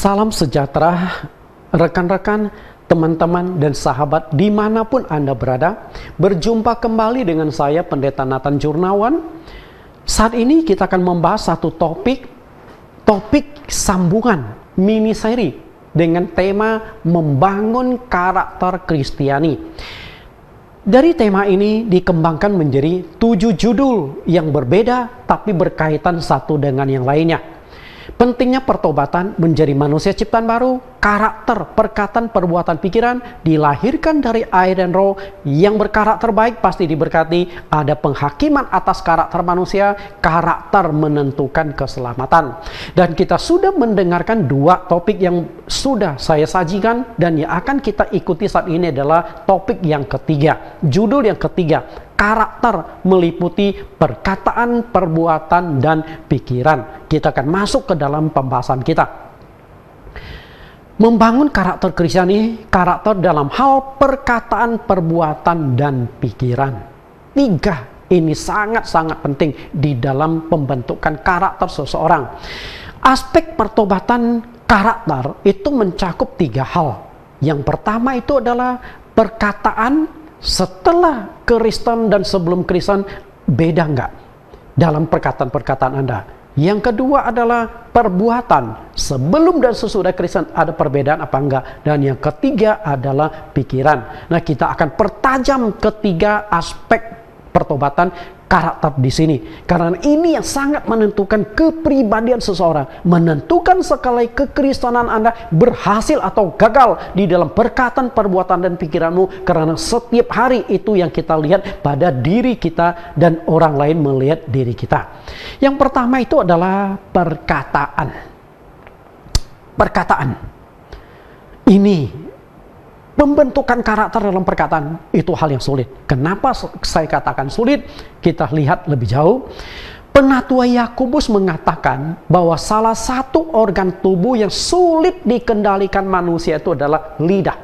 Salam sejahtera rekan-rekan, teman-teman dan sahabat dimanapun Anda berada. Berjumpa kembali dengan saya Pendeta Nathan Jurnawan. Saat ini kita akan membahas satu topik sambungan mini seri dengan tema membangun karakter Kristiani. Dari tema ini dikembangkan menjadi 7 judul yang berbeda tapi berkaitan satu dengan yang lainnya. Pentingnya pertobatan menjadi manusia ciptaan baru, karakter, perkataan, perbuatan, pikiran, dilahirkan dari air dan roh, yang berkarakter baik pasti diberkati, ada penghakiman atas karakter manusia, karakter menentukan keselamatan. Dan kita sudah mendengarkan 2 topik yang sudah saya sajikan, dan yang akan kita ikuti saat ini adalah topik yang ketiga, judul yang ketiga. Karakter meliputi perkataan, perbuatan, dan pikiran. Kita akan masuk ke dalam pembahasan kita. Membangun karakter Kristiani, karakter dalam hal perkataan, perbuatan, dan pikiran. 3 ini sangat-sangat penting di dalam pembentukan karakter seseorang. Aspek pertobatan karakter itu mencakup 3 hal. Yang pertama itu adalah perkataan. Setelah Kristen dan sebelum Kristen, beda nggak dalam perkataan-perkataan Anda? Yang kedua adalah perbuatan. Sebelum dan sesudah Kristen ada perbedaan apa enggak? Dan yang ketiga adalah pikiran. Nah, kita akan pertajam ketiga aspek pertobatan karakter di sini. Karena ini yang sangat menentukan kepribadian seseorang. Menentukan sekali kekristenan Anda berhasil atau gagal di dalam perkataan, perbuatan, dan pikiranmu. Karena setiap hari itu yang kita lihat pada diri kita dan orang lain melihat diri kita. Yang pertama itu adalah perkataan. Perkataan. Ini pembentukan karakter dalam perkataan itu hal yang sulit. Kenapa saya katakan sulit? Kita lihat lebih jauh. Penatua Yakobus mengatakan bahwa salah satu organ tubuh yang sulit dikendalikan manusia itu adalah lidah.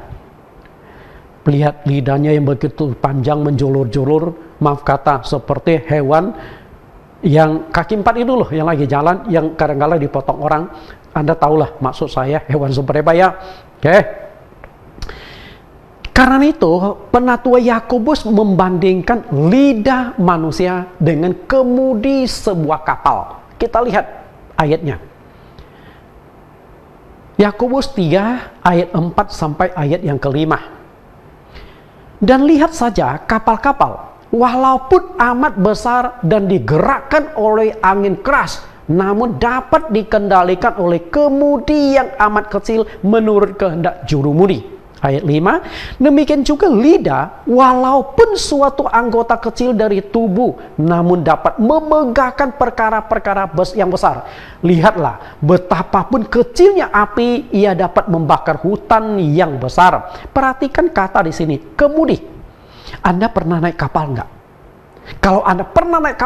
Lihat lidahnya yang begitu panjang menjulur-julur, maaf kata seperti hewan yang kaki 4 itu loh, yang lagi jalan, yang kadang-kadang dipotong orang. Anda tahulah maksud saya, hewan seperti apa ya. Oke. Karena itu, penatua Yakobus membandingkan lidah manusia dengan kemudi sebuah kapal. Kita lihat ayatnya. Yakobus 3 ayat 4 sampai ayat yang ke-5. Dan lihat saja kapal-kapal, walaupun amat besar dan digerakkan oleh angin keras, namun dapat dikendalikan oleh kemudi yang amat kecil menurut kehendak jurumudi. Ayat 5, demikian juga lidah, walaupun suatu anggota kecil dari tubuh, namun dapat memegahkan perkara-perkara yang besar. Lihatlah, betapapun kecilnya api, ia dapat membakar hutan yang besar. Perhatikan kata di sini, kemudi. Anda pernah naik kapal enggak? Kalau Anda pernah naik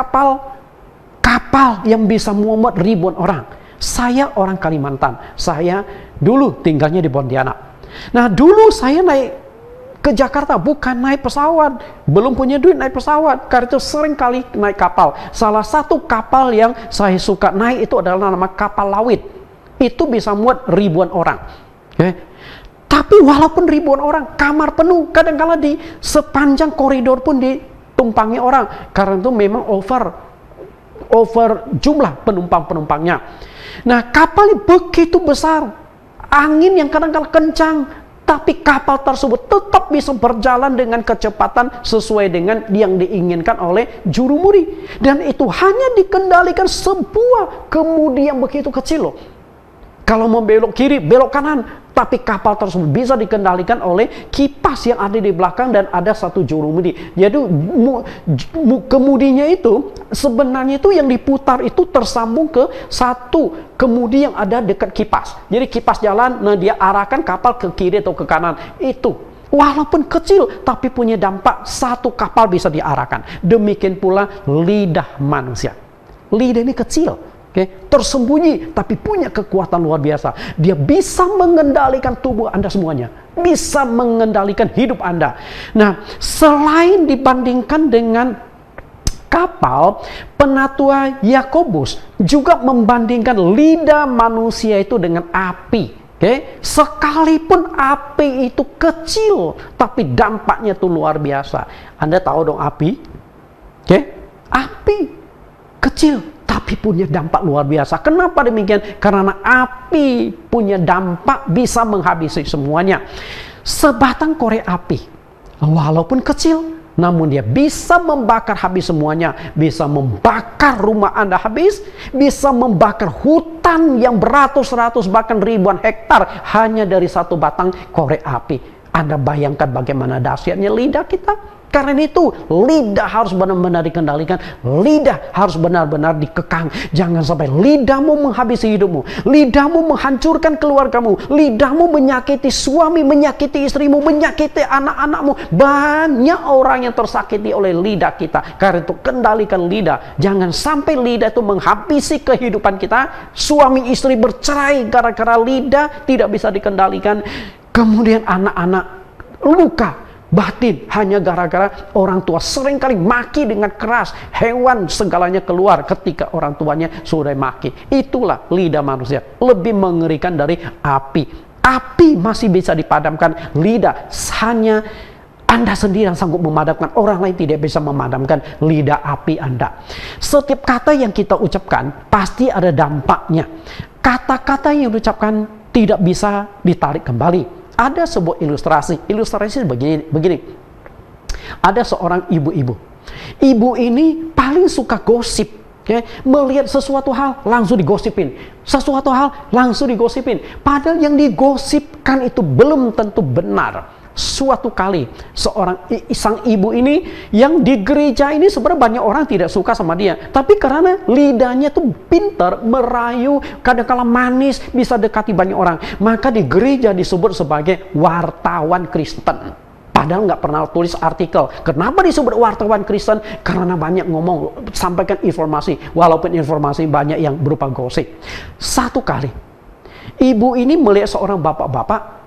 kapal yang bisa memuat ribuan orang. Saya orang Kalimantan, saya dulu tinggalnya di Pontianak. Nah, dulu saya naik ke Jakarta bukan naik pesawat, belum punya duit naik pesawat, karena itu sering kali naik kapal. Salah satu kapal yang saya suka naik itu adalah nama kapal Lawit. Itu bisa muat ribuan orang. Tapi walaupun ribuan orang, kamar penuh, kadang-kala di sepanjang koridor pun ditumpangi orang, karena itu memang over jumlah penumpang-penumpangnya. Nah, kapal begitu besar, angin yang kadang-kadang kencang, tapi kapal tersebut tetap bisa berjalan dengan kecepatan sesuai dengan yang diinginkan oleh jurumudi. Dan itu hanya dikendalikan sebuah kemudi yang begitu kecil loh. Kalau mau belok kiri, belok kanan, tapi kapal tersebut bisa dikendalikan oleh kipas yang ada di belakang dan ada satu jurumudi. Jadi kemudinya itu sebenarnya itu yang diputar itu tersambung ke satu kemudi yang ada dekat kipas. Jadi kipas jalan, nah dia arahkan kapal ke kiri atau ke kanan. Itu walaupun kecil tapi punya dampak, satu kapal bisa diarahkan. Demikian pula lidah manusia. Lidah ini kecil. Tersembunyi tapi punya kekuatan luar biasa. Dia bisa mengendalikan tubuh Anda semuanya, bisa mengendalikan hidup Anda. Nah, selain dibandingkan dengan kapal, penatua Yakobus juga membandingkan lidah manusia itu dengan api. Sekalipun api itu kecil, tapi dampaknya itu luar biasa. Anda tahu dong api? Api kecil, tapi punya dampak luar biasa. Kenapa demikian? Karena api punya dampak bisa menghabisi semuanya. Sebatang korek api, walaupun kecil, namun dia bisa membakar habis semuanya. Bisa membakar rumah Anda habis, bisa membakar hutan yang beratus-ratus bahkan ribuan hektar hanya dari satu batang korek api. Anda bayangkan bagaimana dahsyatnya lidah kita. Karena itu lidah harus benar-benar dikendalikan, lidah harus benar-benar dikekang. Jangan sampai lidahmu menghabisi hidupmu, lidahmu menghancurkan keluargamu, lidahmu menyakiti suami, menyakiti istrimu, menyakiti anak-anakmu. Banyak orang yang tersakiti oleh lidah kita. Karena itu kendalikan lidah. Jangan sampai lidah itu menghabisi kehidupan kita. Suami istri bercerai gara-gara lidah tidak bisa dikendalikan. Kemudian anak-anak luka batin hanya gara-gara orang tua seringkali maki dengan keras. Hewan segalanya keluar ketika orang tuanya sudah maki. Itulah lidah manusia, lebih mengerikan dari api. Api masih bisa dipadamkan, lidah hanya Anda sendiri yang sanggup memadamkan. Orang lain tidak bisa memadamkan lidah api Anda. Setiap kata yang kita ucapkan pasti ada dampaknya. Kata-kata yang diucapkan tidak bisa ditarik kembali. Ada sebuah ilustrasi begini. Ada seorang ibu-ibu. Ibu ini paling suka gosip. Melihat sesuatu hal langsung digosipin. Sesuatu hal langsung digosipin. Padahal yang digosipkan itu belum tentu benar. Suatu kali sang ibu ini yang di gereja ini sebenarnya banyak orang tidak suka sama dia, tapi karena lidahnya tuh pintar merayu, kadang-kala manis, bisa dekati banyak orang, maka di gereja disebut sebagai wartawan Kristen. Padahal nggak pernah tulis artikel. Kenapa disebut wartawan Kristen? Karena banyak ngomong, sampaikan informasi, walaupun informasi banyak yang berupa gosip. Satu kali ibu ini melihat seorang bapak-bapak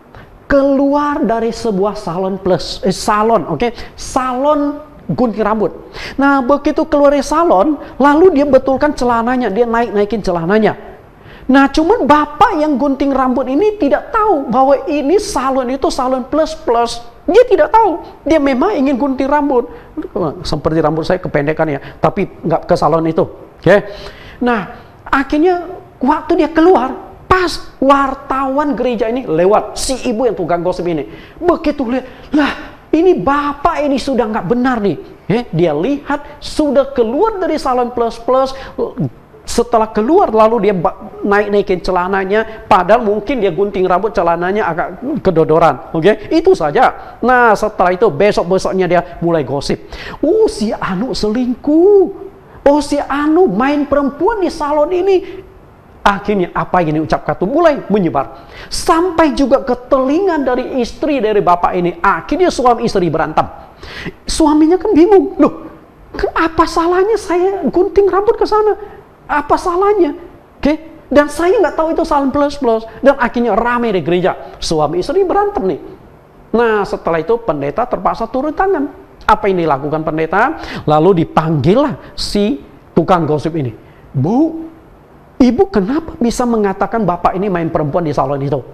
keluar dari sebuah salon salon gunting rambut. Nah, begitu keluar dari salon, lalu dia betulkan celananya, dia naikin celananya. Nah, cuman bapak yang gunting rambut ini tidak tahu bahwa ini salon itu salon plus. Dia tidak tahu. Dia memang ingin gunting rambut. Seperti rambut saya kependekan ya, tapi nggak ke salon itu. Nah, akhirnya waktu dia keluar, pas wartawan gereja ini lewat, si ibu yang tukang gosip ini begitu lihat, lah ini bapak ini sudah nggak benar nih. Dia lihat sudah keluar dari salon plus. Setelah keluar lalu dia naikin celananya, padahal mungkin dia gunting rambut, celananya agak kedodoran. Itu saja. Nah, setelah itu besoknya dia mulai gosip. Si anu selingkuh. Si anu main perempuan di salon ini. Akhirnya apa yang diucapkan itu mulai menyebar. Sampai juga ke telinga dari istri dari bapak ini. Akhirnya suami istri berantem. Suaminya kan bingung. Loh, apa salahnya saya gunting rambut ke sana? Apa salahnya? Dan saya nggak tahu itu salon plus. Dan akhirnya ramai di gereja. Suami istri berantem nih. Nah, setelah itu pendeta terpaksa turun tangan. Apa yang dilakukan pendeta? Lalu dipanggillah si tukang gosip ini. Bu, ibu kenapa bisa mengatakan bapak ini main perempuan di salon itu?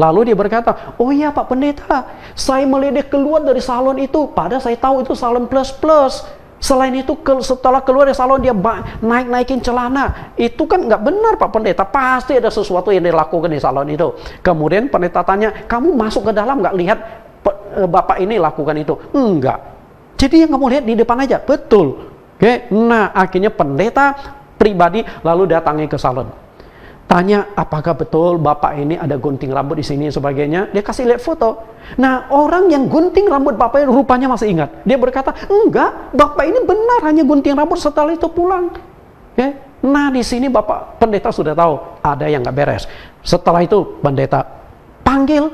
Lalu dia berkata, oh iya Pak Pendeta, saya melihat dia keluar dari salon itu, padahal saya tahu itu salon plus. Selain itu setelah keluar dari salon dia naikin celana. Itu kan nggak benar Pak Pendeta, pasti ada sesuatu yang dilakukan di salon itu. Kemudian pendeta tanya, kamu masuk ke dalam nggak lihat bapak ini lakukan itu? Enggak. Jadi yang kamu lihat di depan aja, betul. Nah, akhirnya pendeta pribadi lalu datangi ke salon. Tanya, apakah betul bapak ini ada gunting rambut di sini sebagainya? Dia kasih lihat foto. Nah, orang yang gunting rambut bapak ini rupanya masih ingat. Dia berkata, enggak, bapak ini benar hanya gunting rambut, setelah itu pulang. Nah, di sini bapak pendeta sudah tahu ada yang nggak beres. Setelah itu pendeta panggil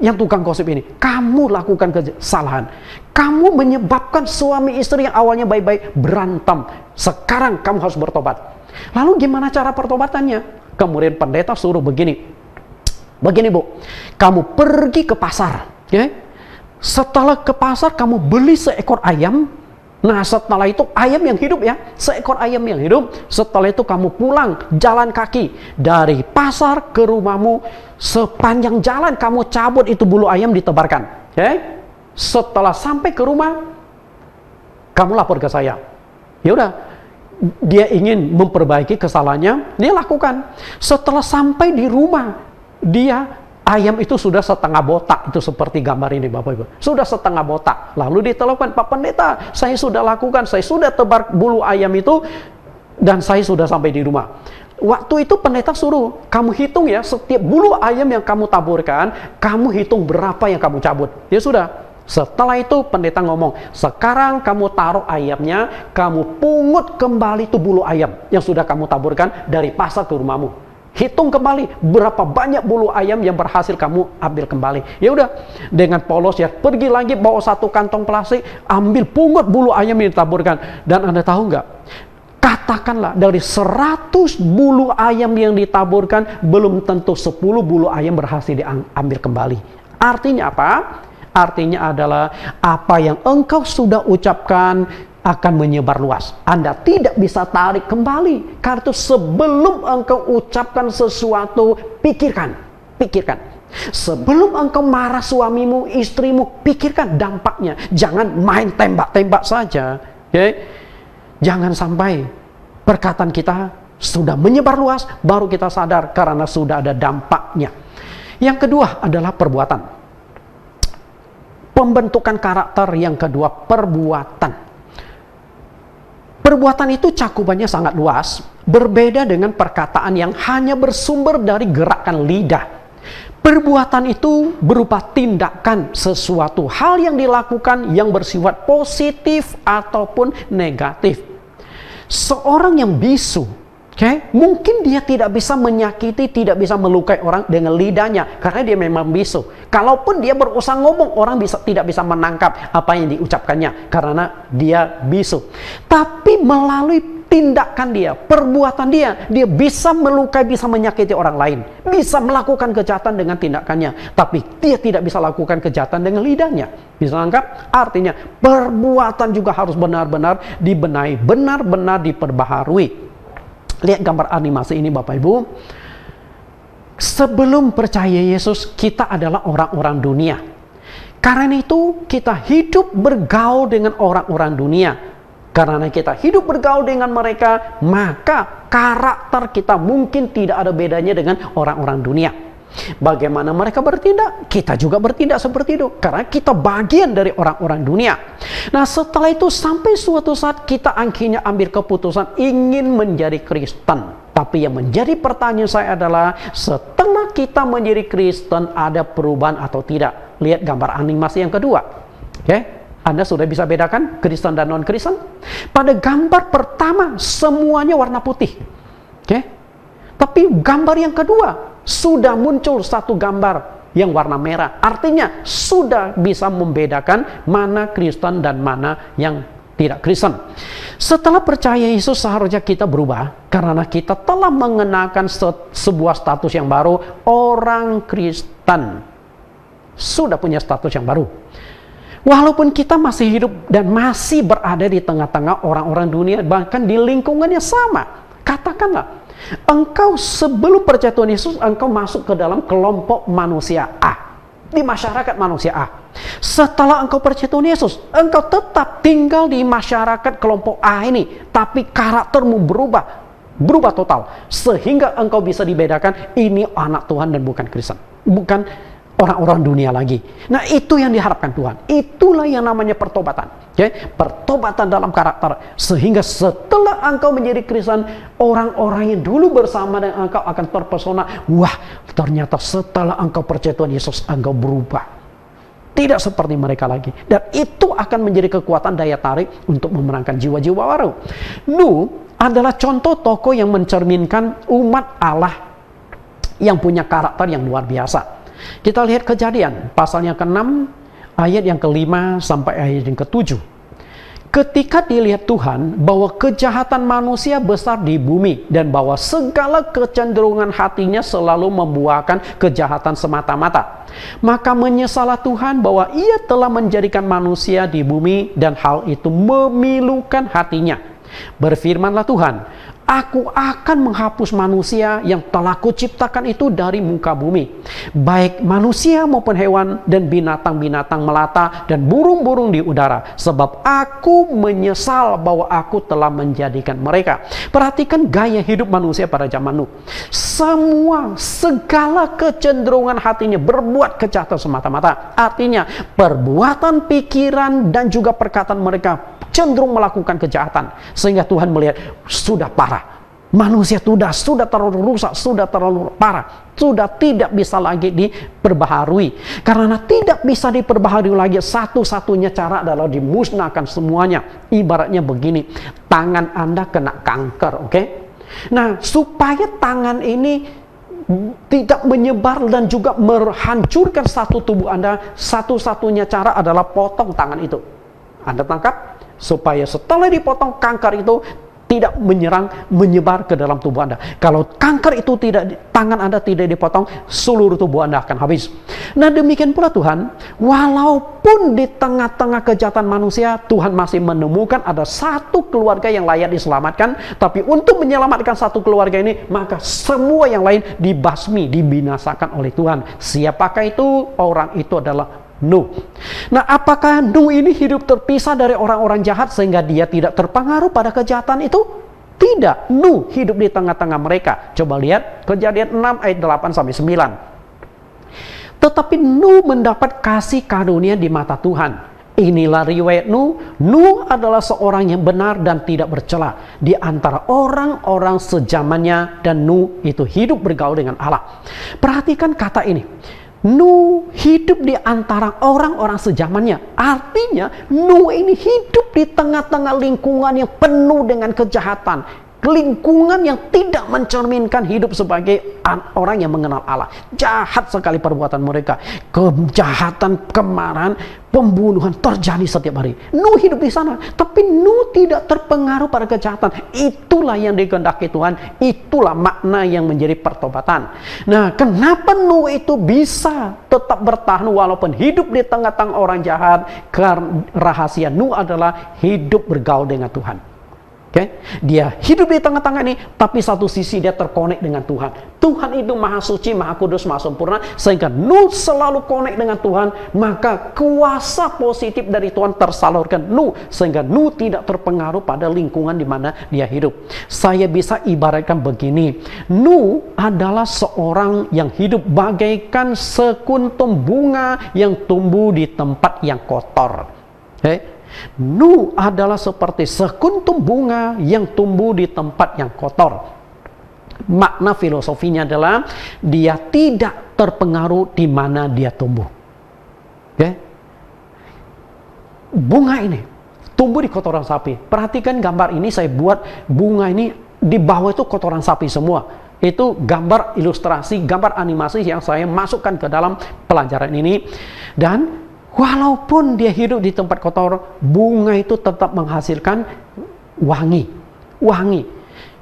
yang tukang gosip ini. Kamu lakukan kesalahan. Kamu menyebabkan suami istri yang awalnya baik-baik berantem. Sekarang kamu harus bertobat. Lalu gimana cara pertobatannya? Kemudian pendeta suruh begini Bu, kamu pergi ke pasar. Setelah ke pasar kamu beli seekor ayam, Nah setelah itu ayam yang hidup ya, seekor ayam yang hidup. Setelah itu kamu pulang jalan kaki dari pasar ke rumahmu. Sepanjang jalan kamu cabut itu bulu ayam ditebarkan. Setelah sampai ke rumah, kamu lapor ke saya. Ya udah, dia ingin memperbaiki kesalahannya, dia lakukan. Setelah sampai di rumah, ayam itu sudah setengah botak, itu seperti gambar ini Bapak Ibu. Sudah setengah botak. Lalu ditelepon, Pak Pendeta, saya sudah lakukan, saya sudah tebar bulu ayam itu, dan saya sudah sampai di rumah. Waktu itu pendeta suruh, kamu hitung ya, setiap bulu ayam yang kamu taburkan, kamu hitung berapa yang kamu cabut. Ya sudah. Setelah itu pendeta ngomong, sekarang kamu taruh ayamnya, kamu pungut kembali tuh bulu ayam yang sudah kamu taburkan dari pasar ke rumahmu. Hitung kembali berapa banyak bulu ayam yang berhasil kamu ambil kembali. Ya udah, dengan polos ya, pergi lagi bawa satu kantong plastik, ambil pungut bulu ayam yang ditaburkan. Dan Anda tahu nggak? Katakanlah dari 100 bulu ayam yang ditaburkan, belum tentu 10 bulu ayam berhasil diambil kembali. Artinya apa? Artinya adalah apa yang engkau sudah ucapkan akan menyebar luas. Anda tidak bisa tarik kembali. Karena itu sebelum engkau ucapkan sesuatu, pikirkan. Sebelum engkau marah suamimu, istrimu, pikirkan dampaknya. Jangan main tembak-tembak saja. Jangan sampai perkataan kita sudah menyebar luas, baru kita sadar karena sudah ada dampaknya. Yang kedua adalah perbuatan. Pembentukan karakter yang kedua, perbuatan. Perbuatan itu cakupannya sangat luas, berbeda dengan perkataan yang hanya bersumber dari gerakan lidah. Perbuatan itu berupa tindakan, sesuatu hal yang dilakukan yang bersifat positif ataupun negatif. Seorang yang bisu, mungkin dia tidak bisa menyakiti, tidak bisa melukai orang dengan lidahnya karena dia memang bisu. Kalaupun dia berusaha ngomong, orang tidak bisa menangkap apa yang diucapkannya karena dia bisu. Tapi melalui tindakan dia, perbuatan dia bisa melukai, bisa menyakiti orang lain, bisa melakukan kejahatan dengan tindakannya, tapi dia tidak bisa lakukan kejahatan dengan lidahnya. Bisa lengkap? Artinya perbuatan juga harus benar-benar dibenahi, benar-benar diperbaharui. Lihat gambar animasi ini Bapak Ibu. Sebelum percaya Yesus, kita adalah orang-orang dunia. Karena itu kita hidup bergaul dengan orang-orang dunia. Karena kita hidup bergaul dengan mereka, maka karakter kita mungkin tidak ada bedanya dengan orang-orang dunia. Bagaimana mereka bertindak, kita juga bertindak seperti itu. Karena kita bagian dari orang-orang dunia. Nah setelah itu sampai suatu saat kita akhirnya ambil keputusan ingin menjadi Kristen. Tapi yang menjadi pertanyaan saya adalah, setelah kita menjadi Kristen ada perubahan atau tidak? Lihat gambar animasi yang kedua. Anda sudah bisa bedakan Kristen dan non-Kristen? Pada gambar pertama semuanya warna putih. Tapi gambar yang kedua sudah muncul satu gambar yang warna merah. Artinya sudah bisa membedakan mana Kristen dan mana yang tidak Kristen. Setelah percaya Yesus seharusnya kita berubah karena kita telah mengenakan sebuah status yang baru. Orang Kristen sudah punya status yang baru. Walaupun kita masih hidup dan masih berada di tengah-tengah orang-orang dunia, bahkan di lingkungannya sama. Katakanlah, engkau sebelum percaya Tuhan Yesus, engkau masuk ke dalam kelompok manusia A. Di masyarakat manusia A. Setelah engkau percaya Tuhan Yesus, engkau tetap tinggal di masyarakat kelompok A ini. Tapi karaktermu berubah total. Sehingga engkau bisa dibedakan, ini anak Tuhan dan bukan Kristen. Bukan orang-orang dunia lagi. Nah itu yang diharapkan Tuhan. Itulah yang namanya pertobatan. Pertobatan dalam karakter. Sehingga setelah engkau menjadi Kristen, orang-orang yang dulu bersama dengan engkau akan terpesona. Wah, ternyata setelah engkau percaya Tuhan Yesus, engkau berubah. Tidak seperti mereka lagi. Dan itu akan menjadi kekuatan daya tarik untuk memenangkan jiwa-jiwa baru. Nuh adalah contoh tokoh yang mencerminkan umat Allah yang punya karakter yang luar biasa. Kita lihat Kejadian pasalnya ke-6 ayat yang ke-5 sampai ayat yang ke-7. ketika dilihat Tuhan bahwa kejahatan manusia besar di bumi dan bahwa segala kecenderungan hatinya selalu membuahkan kejahatan semata-mata, maka menyesallah Tuhan bahwa Ia telah menjadikan manusia di bumi dan hal itu memilukan hatinya. Berfirmanlah Tuhan, Aku akan menghapus manusia yang telah kuciptakan itu dari muka bumi, baik manusia maupun hewan dan binatang-binatang melata dan burung-burung di udara, sebab aku menyesal bahwa aku telah menjadikan mereka. Perhatikan gaya hidup manusia pada zaman Nuh. Segala kecenderungan hatinya berbuat kejahatan semata-mata. Artinya perbuatan, pikiran, dan juga perkataan mereka cenderung melakukan kejahatan, sehingga Tuhan melihat sudah parah, manusia sudah terlalu rusak, sudah terlalu parah, sudah tidak bisa lagi diperbaharui. Karena tidak bisa diperbaharui lagi, satu-satunya cara adalah dimusnahkan semuanya. Ibaratnya begini, tangan Anda kena kanker, oke? Nah, supaya tangan ini tidak menyebar dan juga menghancurkan satu tubuh Anda, satu-satunya cara adalah potong tangan itu. Anda tangkap? Supaya setelah dipotong, kanker itu tidak menyebar ke dalam tubuh Anda. Kalau kanker itu tangan Anda tidak dipotong, seluruh tubuh Anda akan habis. Nah, demikian pula Tuhan, walaupun di tengah-tengah kejahatan manusia, Tuhan masih menemukan ada satu keluarga yang layak diselamatkan. Tapi untuk menyelamatkan satu keluarga ini, maka semua yang lain dibasmi, dibinasakan oleh Tuhan. Siapakah itu? Orang itu adalah Nuh. Nah, apakah Nuh ini hidup terpisah dari orang-orang jahat sehingga dia tidak terpengaruh pada kejahatan itu? Tidak. Nuh hidup di tengah-tengah mereka. Coba lihat Kejadian 6 ayat 8-9. Tetapi Nuh mendapat kasih karunia di mata Tuhan. Inilah riwayat Nuh. Nuh adalah seorang yang benar dan tidak bercela di antara orang-orang sezamannya, dan Nuh itu hidup bergaul dengan Allah. Perhatikan kata ini. Nuh hidup di antara orang-orang sezamannya. Artinya Nuh ini hidup di tengah-tengah lingkungan yang penuh dengan kejahatan, lingkungan yang tidak mencerminkan hidup sebagai orang yang mengenal Allah. Jahat sekali perbuatan mereka. Kejahatan, kemarahan, pembunuhan terjadi setiap hari. Nuh hidup di sana, tapi Nuh tidak terpengaruh pada kejahatan. Itulah yang dikehendaki Tuhan. Itulah makna yang menjadi pertobatan. Nah, kenapa Nuh itu bisa tetap bertahan walaupun hidup di tengah-tengah orang jahat? Karena rahasia Nuh adalah hidup bergaul dengan Tuhan. Dia hidup di tengah-tengah ini, tapi satu sisi dia terkonek dengan Tuhan. Tuhan itu maha suci, maha kudus, maha sempurna, sehingga Nuh selalu konek dengan Tuhan. Maka kuasa positif dari Tuhan tersalurkan Nuh, sehingga Nuh tidak terpengaruh pada lingkungan di mana dia hidup. Saya bisa ibaratkan begini, Nuh adalah seorang yang hidup bagaikan sekuntum bunga yang tumbuh di tempat yang kotor. Nuh adalah seperti sekuntum bunga yang tumbuh di tempat yang kotor. Makna filosofinya adalah dia tidak terpengaruh di mana dia tumbuh. Bunga ini tumbuh di kotoran sapi. Perhatikan gambar ini, saya buat bunga ini di bawah itu kotoran sapi semua. Itu gambar ilustrasi, gambar animasi yang saya masukkan ke dalam pelajaran ini. Dan walaupun dia hidup di tempat kotor, bunga itu tetap menghasilkan wangi.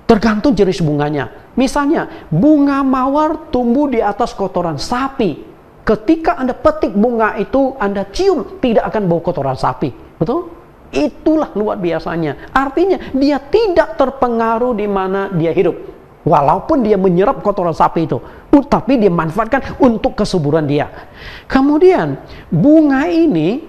Tergantung jenis bunganya. Misalnya, bunga mawar tumbuh di atas kotoran sapi. Ketika Anda petik bunga itu, Anda cium, tidak akan bau kotoran sapi. Betul? Itulah luar biasanya. Artinya, dia tidak terpengaruh di mana dia hidup. Walaupun dia menyerap kotoran sapi itu, tapi dia manfaatkan untuk kesuburan dia. Kemudian bunga ini,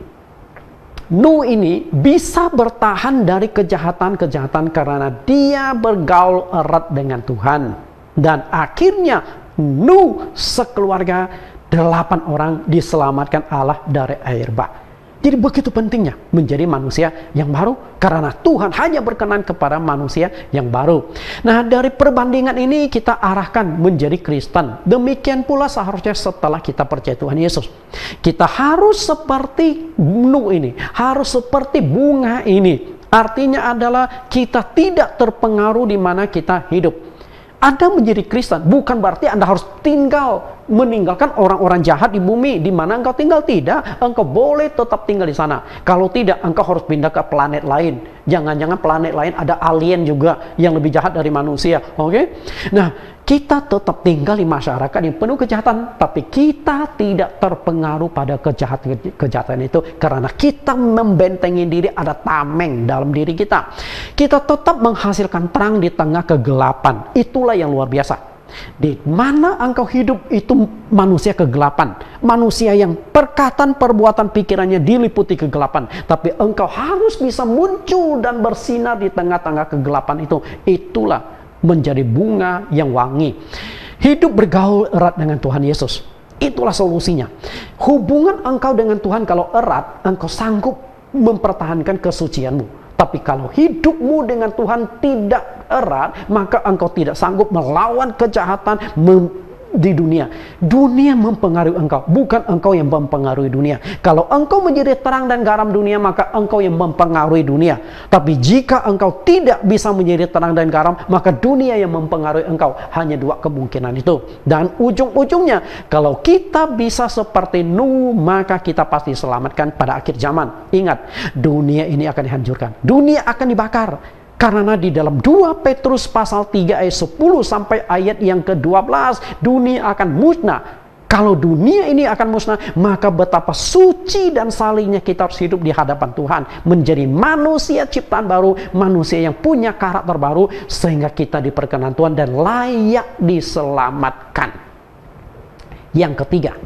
Nuh ini bisa bertahan dari kejahatan-kejahatan karena dia bergaul erat dengan Tuhan. Dan akhirnya Nuh sekeluarga 8 orang diselamatkan Allah dari air bah. Jadi begitu pentingnya menjadi manusia yang baru, karena Tuhan hanya berkenan kepada manusia yang baru. Nah, dari perbandingan ini kita arahkan menjadi Kristen. Demikian pula seharusnya setelah kita percaya Tuhan Yesus. Kita harus seperti Nuh ini, harus seperti bunga ini. Artinya adalah kita tidak terpengaruh di mana kita hidup. Anda menjadi Kristen bukan berarti Anda harus meninggalkan orang-orang jahat di bumi di mana engkau tinggal. Tidak, engkau boleh tetap tinggal di sana. Kalau tidak, engkau harus pindah ke planet lain. Jangan-jangan planet lain ada alien juga yang lebih jahat dari manusia. Oke? Nah, kita tetap tinggal di masyarakat yang penuh kejahatan, tapi kita tidak terpengaruh pada kejahatan itu karena kita membentengi diri, ada tameng dalam diri kita. Kita tetap menghasilkan terang di tengah kegelapan. Itulah yang luar biasa. Di mana engkau hidup itu manusia kegelapan, manusia yang perkataan, perbuatan, pikirannya diliputi kegelapan, tapi engkau harus bisa muncul dan bersinar di tengah-tengah kegelapan itu. Itulah menjadi bunga yang wangi. Hidup bergaul erat dengan Tuhan Yesus, itulah solusinya. Hubungan engkau dengan Tuhan kalau erat, engkau sanggup mempertahankan kesucianmu. Tapi kalau hidupmu dengan Tuhan tidak erat, maka engkau tidak sanggup melawan kejahatan di dunia. Dunia mempengaruhi engkau, bukan engkau yang mempengaruhi dunia. Kalau engkau menjadi terang dan garam dunia, maka engkau yang mempengaruhi dunia. Tapi jika engkau tidak bisa menjadi terang dan garam, maka dunia yang mempengaruhi engkau. Hanya dua kemungkinan itu. Dan ujung-ujungnya, kalau kita bisa seperti Nuh, maka kita pasti selamatkan pada akhir zaman. Ingat, dunia ini akan dihancurkan. Dunia akan dibakar. Karena di dalam 2 Petrus pasal 3 ayat 10 sampai ayat yang ke-12, dunia akan musnah. Kalau dunia ini akan musnah, maka betapa suci dan salehnya kita harus hidup di hadapan Tuhan. Menjadi manusia ciptaan baru, manusia yang punya karakter baru, sehingga kita diperkenan Tuhan dan layak diselamatkan. Yang ketiga,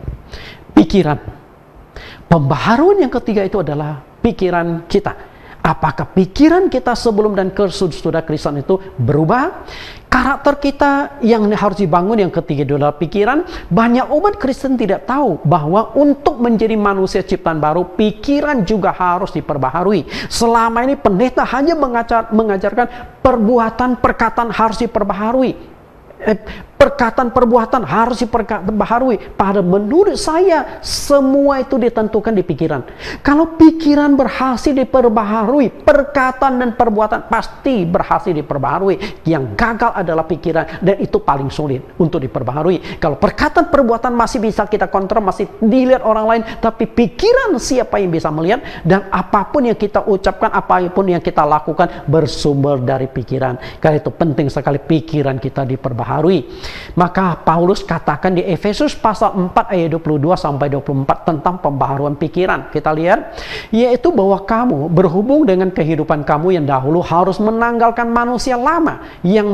pikiran. Pembaharuan yang ketiga itu adalah pikiran kita. Apakah pikiran kita sebelum dan sesudah Kristen itu berubah? Karakter kita yang harus dibangun yang ketiga adalah pikiran. Banyak umat Kristen tidak tahu bahwa untuk menjadi manusia ciptaan baru, pikiran juga harus diperbaharui. Selama ini pendeta hanya mengajarkan perbuatan, perkataan harus diperbaharui. Perkataan, perbuatan harus diperbaharui. Padahal menurut saya semua itu ditentukan di pikiran. Kalau pikiran berhasil diperbaharui, perkataan dan perbuatan pasti berhasil diperbaharui. Yang gagal adalah pikiran, dan itu paling sulit untuk diperbaharui. Kalau perkataan, perbuatan masih bisa kita kontrol, masih dilihat orang lain, tapi pikiran siapa yang bisa melihat? Dan apapun yang kita ucapkan, apapun yang kita lakukan bersumber dari pikiran. Karena itu penting sekali pikiran kita diperbaharui. Maka Paulus katakan di Efesus pasal 4 ayat 22 sampai 24 tentang pembaharuan pikiran. Kita lihat, yaitu bahwa kamu berhubung dengan kehidupan kamu yang dahulu harus menanggalkan manusia lama yang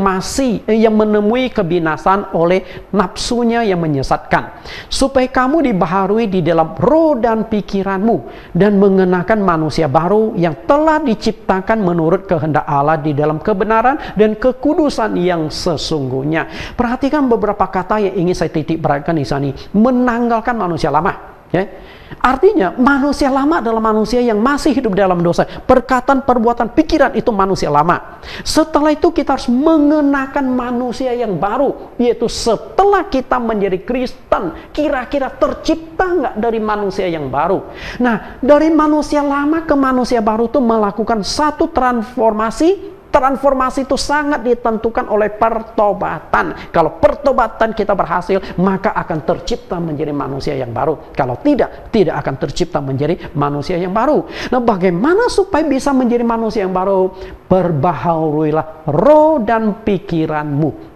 menemui kebinasan oleh nafsunya yang menyesatkan, supaya kamu dibaharui di dalam roh dan pikiranmu dan mengenakan manusia baru yang telah diciptakan menurut kehendak Allah di dalam kebenaran dan kekudusan yang sesungguhnya. Perhatikan beberapa kata yang ingin saya titik beratkan di sini. Menanggalkan manusia lama. Ya. Artinya manusia lama adalah manusia yang masih hidup dalam dosa. Perkataan, perbuatan, pikiran itu manusia lama. Setelah itu kita harus mengenakan manusia yang baru. Yaitu setelah kita menjadi Kristen, kira-kira tercipta nggak dari manusia yang baru? Nah, dari manusia lama ke manusia baru itu melakukan satu transformasi. Transformasi itu sangat ditentukan oleh pertobatan. Kalau pertobatan kita berhasil, maka akan tercipta menjadi manusia yang baru. Kalau tidak akan tercipta menjadi manusia yang baru. Nah, bagaimana supaya bisa menjadi manusia yang baru? Perbaharuilah roh dan pikiranmu.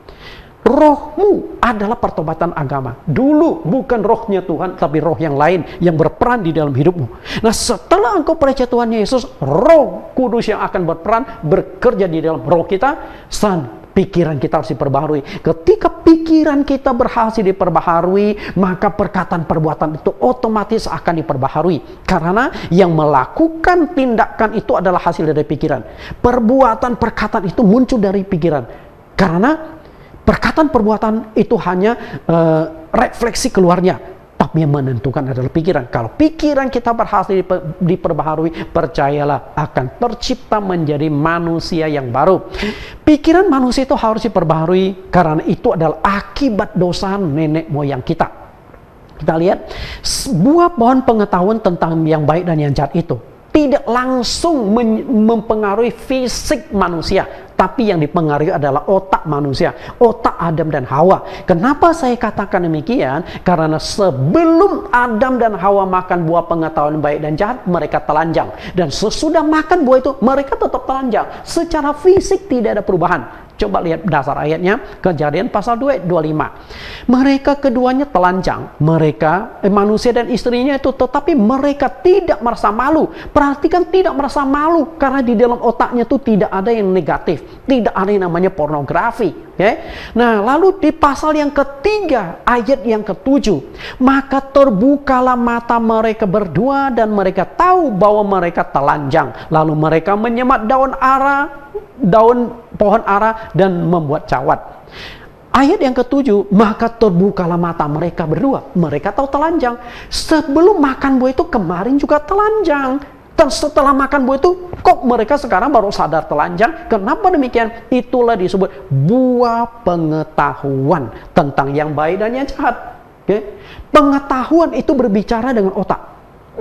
Rohmu adalah pertobatan agama. Dulu bukan rohnya Tuhan, tapi roh yang lain yang berperan di dalam hidupmu. Nah, setelah engkau percaya Tuhan Yesus, Roh Kudus yang akan berperan, bekerja di dalam roh kita, pikiran kita harus diperbaharui. Ketika pikiran kita berhasil diperbaharui, maka perkataan, perbuatan itu otomatis akan diperbaharui. Karena yang melakukan tindakan itu adalah hasil dari pikiran. Perbuatan, perkataan itu muncul dari pikiran. Karena perkataan, perbuatan itu hanya refleksi keluarnya, tapi yang menentukan adalah pikiran. Kalau pikiran kita berhasil diperbaharui, percayalah akan tercipta menjadi manusia yang baru. Pikiran manusia itu harus diperbaharui karena itu adalah akibat dosa nenek moyang kita. Kita lihat buah pohon pengetahuan tentang yang baik dan yang jahat itu tidak langsung mempengaruhi fisik manusia, tapi yang dipengaruhi adalah otak manusia, otak Adam dan Hawa. Kenapa saya katakan demikian? Karena sebelum Adam dan Hawa makan buah pengetahuan baik dan jahat, mereka telanjang. Dan sesudah makan buah itu, mereka tetap telanjang. Secara fisik tidak ada perubahan. Coba lihat dasar ayatnya, Kejadian pasal 2 ayat 25. Mereka keduanya telanjang, mereka manusia dan istrinya itu, tetapi mereka tidak merasa malu. Perhatikan, tidak merasa malu, karena di dalam otaknya itu tidak ada yang negatif, tidak ada yang namanya pornografi. Nah, lalu di pasal yang ketiga, ayat yang ketujuh, maka terbukalah mata mereka berdua dan mereka tahu bahwa mereka telanjang. Lalu mereka menyemat daun pohon ara dan membuat cawat. Ayat yang ketujuh, maka terbukalah mata mereka berdua. Mereka tahu telanjang. Sebelum makan buah itu kemarin juga telanjang. Dan setelah makan buah itu, kok mereka sekarang baru sadar telanjang? Kenapa demikian? Itulah disebut buah pengetahuan tentang yang baik dan yang jahat. Pengetahuan itu berbicara dengan otak.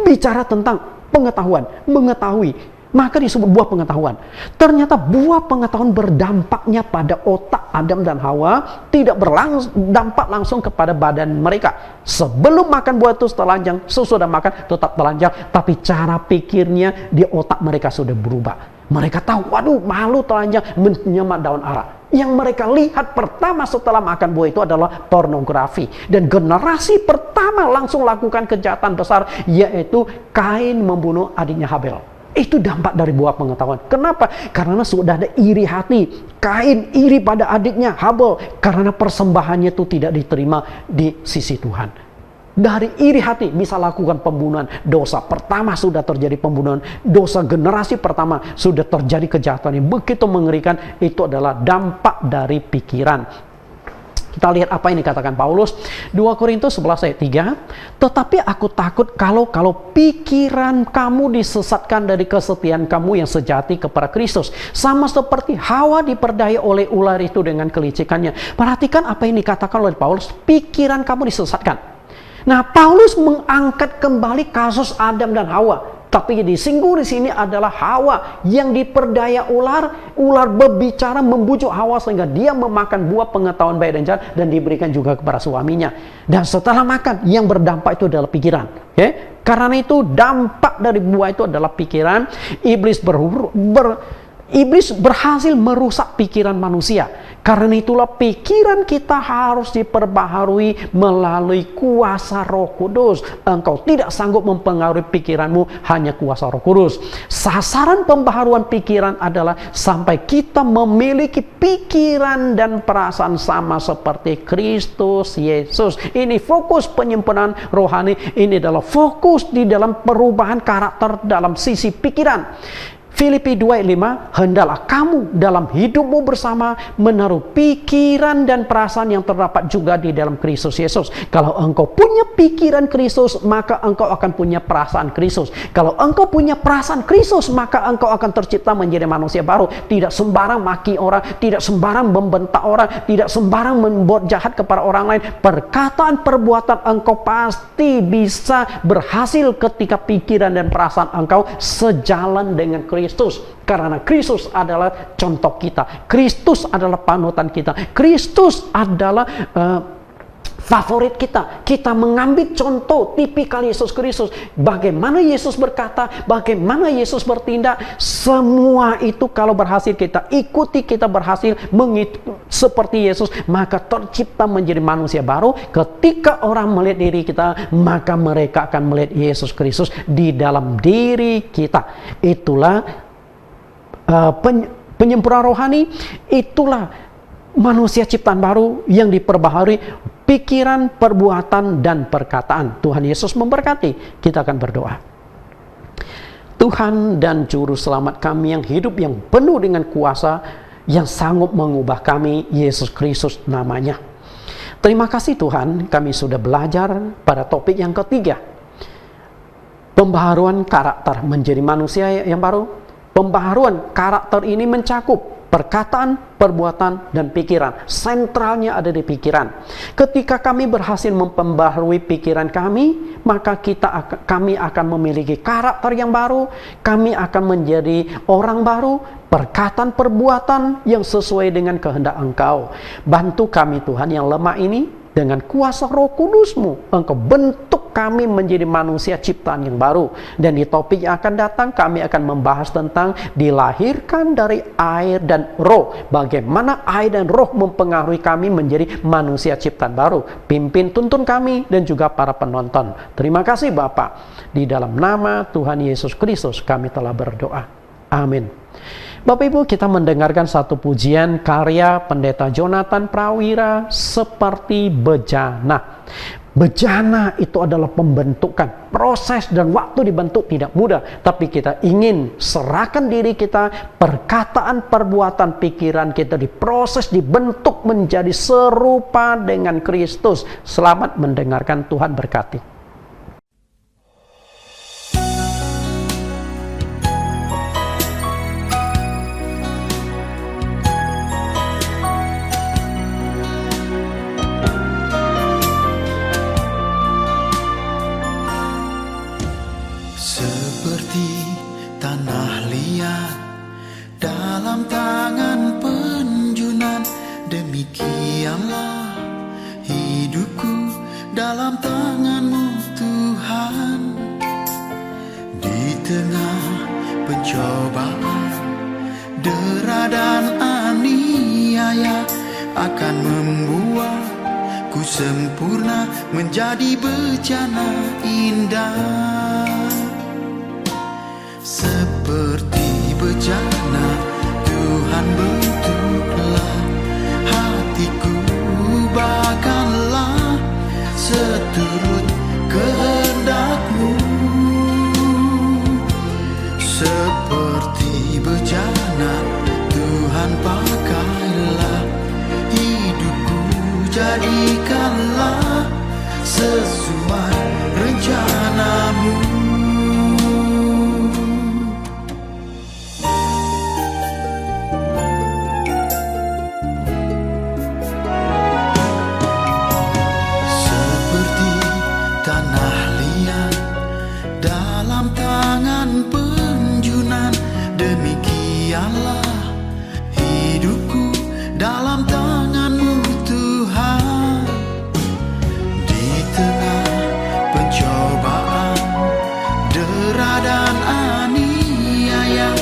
Bicara tentang pengetahuan, mengetahui. Maka disebut buah pengetahuan. Ternyata buah pengetahuan berdampaknya pada otak Adam dan Hawa, tidak berdampak langsung kepada badan mereka. Sebelum makan buah itu telanjang, sesudah makan tetap telanjang, tapi cara pikirnya di otak mereka sudah berubah. Mereka tahu, waduh, malu telanjang, menyemat daun ara. Yang mereka lihat pertama setelah makan buah itu adalah pornografi. Dan generasi pertama langsung lakukan kejahatan besar, yaitu Kain membunuh adiknya Habel. Itu dampak dari buah pengetahuan. Kenapa? Karena sudah ada iri hati. Kain iri pada adiknya Habel karena persembahannya itu tidak diterima di sisi Tuhan. Dari iri hati bisa lakukan pembunuhan. Dosa pertama sudah terjadi pembunuhan. Dosa generasi pertama sudah terjadi kejahatan yang begitu mengerikan. Itu adalah dampak dari pikiran. Kita lihat apa yang dikatakan Paulus, 2 Korintus 11 ayat 3. Tetapi aku takut kalau pikiran kamu disesatkan dari kesetiaan kamu yang sejati kepada Kristus. Sama seperti Hawa diperdaya oleh ular itu dengan kelicikannya. Perhatikan apa yang dikatakan oleh Paulus, pikiran kamu disesatkan. Nah, Paulus mengangkat kembali kasus Adam dan Hawa. Tapi disinggung di sini adalah Hawa yang diperdaya ular. Ular berbicara membujuk Hawa sehingga dia memakan buah pengetahuan baik dan jahat dan diberikan juga kepada suaminya. Dan setelah makan, yang berdampak itu adalah pikiran. Karena itu dampak dari buah itu adalah pikiran. Iblis berhasil merusak pikiran manusia. Karena itulah pikiran kita harus diperbaharui melalui kuasa Roh Kudus. Engkau tidak sanggup mempengaruhi pikiranmu, hanya kuasa Roh Kudus. Sasaran pembaharuan pikiran adalah sampai kita memiliki pikiran dan perasaan sama seperti Kristus Yesus. Ini fokus penyempurnaan rohani. Ini adalah fokus di dalam perubahan karakter dalam sisi pikiran. Filipi 2:5, hendaklah kamu dalam hidupmu bersama menaruh pikiran dan perasaan yang terdapat juga di dalam Kristus Yesus. Kalau engkau punya pikiran Kristus, maka engkau akan punya perasaan Kristus. Kalau engkau punya perasaan Kristus, maka engkau akan tercipta menjadi manusia baru. Tidak sembarang maki orang, tidak sembarang membentak orang, tidak sembarang membuat jahat kepada orang lain. Perkataan perbuatan engkau pasti bisa berhasil ketika pikiran dan perasaan engkau sejalan dengan Kristus. Karena Kristus adalah contoh kita, Kristus adalah panutan kita, Kristus adalah favorit kita. Kita mengambil contoh tipikal Yesus Kristus. Bagaimana Yesus berkata, bagaimana Yesus bertindak, semua itu kalau berhasil kita ikuti, kita berhasil seperti Yesus, maka tercipta menjadi manusia baru. Ketika orang melihat diri kita, maka mereka akan melihat Yesus Kristus di dalam diri kita. Itulah penyempurnaan rohani. Itulah manusia ciptaan baru yang diperbaharui pikiran, perbuatan, dan perkataan. Tuhan Yesus memberkati. Kita akan berdoa. Tuhan dan Juru Selamat kami yang hidup, yang penuh dengan kuasa, yang sanggup mengubah kami, Yesus Kristus namanya. Terima kasih Tuhan, kami sudah belajar pada topik yang ketiga. Pembaharuan karakter menjadi manusia yang baru. Pembaharuan karakter ini mencakup perkataan, perbuatan, dan pikiran. Sentralnya ada di pikiran. Ketika kami berhasil memperbaharui pikiran kami, maka kami akan memiliki karakter yang baru, kami akan menjadi orang baru, perkataan, perbuatan yang sesuai dengan kehendak Engkau. Bantu kami Tuhan yang lemah ini, dengan kuasa Roh Kudus-Mu, Engkau bentuk kami menjadi manusia ciptaan yang baru. Dan di topik yang akan datang, kami akan membahas tentang dilahirkan dari air dan roh. Bagaimana air dan roh mempengaruhi kami menjadi manusia ciptaan baru. Pimpin, tuntun kami dan juga para penonton. Terima kasih Bapa. Di dalam nama Tuhan Yesus Kristus kami telah berdoa. Amin. Bapak Ibu, kita mendengarkan satu pujian karya Pendeta Jonathan Prawira, Seperti Bejana. Bejana itu adalah pembentukan, proses dan waktu dibentuk tidak mudah, tapi kita ingin serahkan diri kita, perkataan, perbuatan, pikiran kita diproses, dibentuk menjadi serupa dengan Kristus. Selamat mendengarkan, Tuhan berkati. Dalam tangan penjunan, demikianlah hidupku dalam tangan-Mu Tuhan. Di tengah pencobaan, dera dan aniaya akan membuatku sempurna menjadi bejana indah. Seperti bejana Tuhan bentuklah hatiku, bahkanlah seturut kehendak-Mu. Seperti bejana Tuhan pakailah hidupku, jadikanlah sesuai rencana-Mu. Demikianlah hidupku dalam tangan-Mu Tuhan. Di tengah pencobaan, dera dan aniaya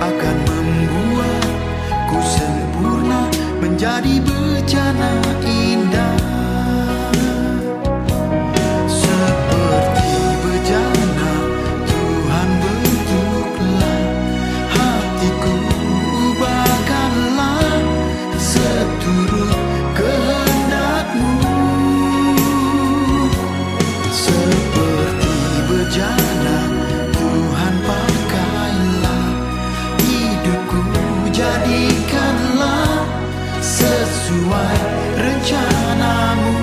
akan membuatku sempurna menjadi bejana indah. Seperti bejana Tuhan bentuklah hatiku, bahkanlah seturut kehendak-Mu. Seperti bejana Tuhan pakailah hidupku, jadikanlah sesuai rencana-Mu.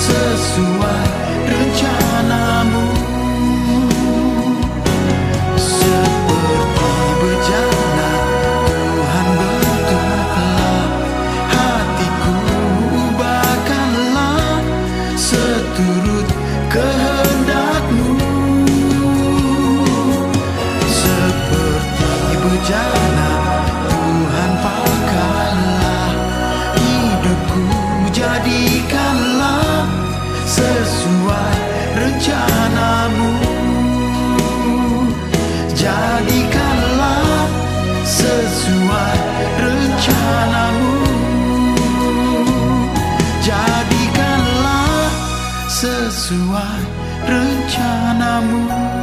Sesuai rencana-Mu. Seperti bejana Tuhan bentuklah hatiku, bahkanlah seturut kehendak-Mu. Seperti bejana Tuhan pakailah hidupku, jadikanlah sesuai rencana-Mu. Jadikanlah sesuai rencana-Mu. sesuai rencanamu.